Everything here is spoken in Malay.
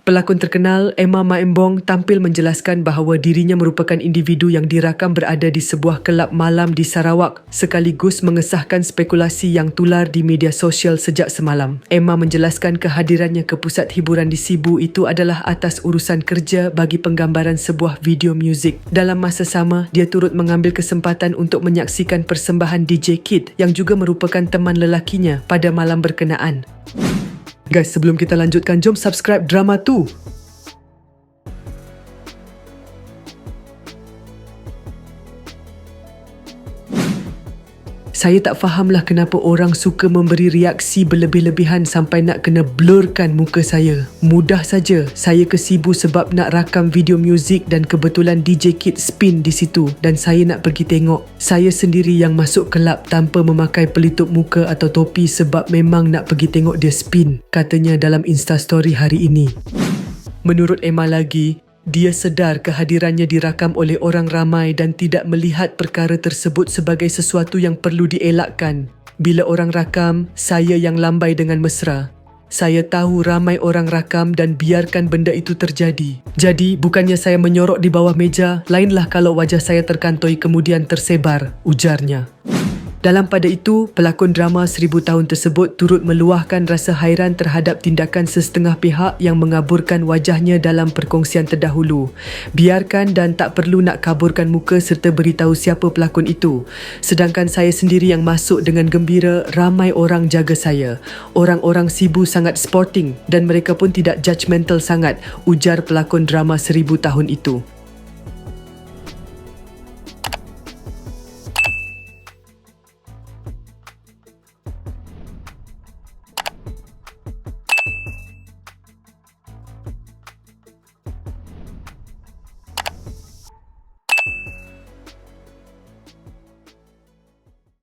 Pelakon terkenal Emma Maembong tampil menjelaskan bahawa dirinya merupakan individu yang dirakam berada di sebuah kelab malam di Sarawak sekaligus mengesahkan spekulasi yang tular di media sosial sejak semalam. Emma menjelaskan kehadirannya ke pusat hiburan di Sibu itu adalah atas urusan kerja bagi penggambaran sebuah video muzik. Dalam masa sama, dia turut mengambil kesempatan untuk menyaksikan persembahan DJ Kid yang juga merupakan teman lelakinya pada malam berkenaan. Guys, sebelum kita lanjutkan, jom subscribe Drama 2. Saya tak fahamlah kenapa orang suka memberi reaksi berlebih-lebihan sampai nak kena blurkan muka saya. Mudah saja, saya ke Sibu sebab nak rakam video muzik dan kebetulan DJ Kid spin di situ dan saya nak pergi tengok. Saya sendiri yang masuk kelab tanpa memakai pelitup muka atau topi sebab memang nak pergi tengok dia spin, katanya dalam Instastory hari ini. Menurut Emma lagi, dia sedar kehadirannya dirakam oleh orang ramai dan tidak melihat perkara tersebut sebagai sesuatu yang perlu dielakkan. Bila orang rakam, saya yang lambai dengan mesra. Saya tahu ramai orang rakam dan biarkan benda itu terjadi. Jadi, bukannya saya menyorok di bawah meja, lainlah kalau wajah saya terkantoi kemudian tersebar, ujarnya. Dalam pada itu, pelakon drama 1000 tahun tersebut turut meluahkan rasa hairan terhadap tindakan sesetengah pihak yang mengaburkan wajahnya dalam perkongsian terdahulu. Biarkan dan tak perlu nak kaburkan muka serta beritahu siapa pelakon itu. Sedangkan saya sendiri yang masuk dengan gembira, ramai orang jaga saya. Orang-orang Sibu sangat sporting dan mereka pun tidak judgemental sangat, ujar pelakon drama 1000 tahun itu.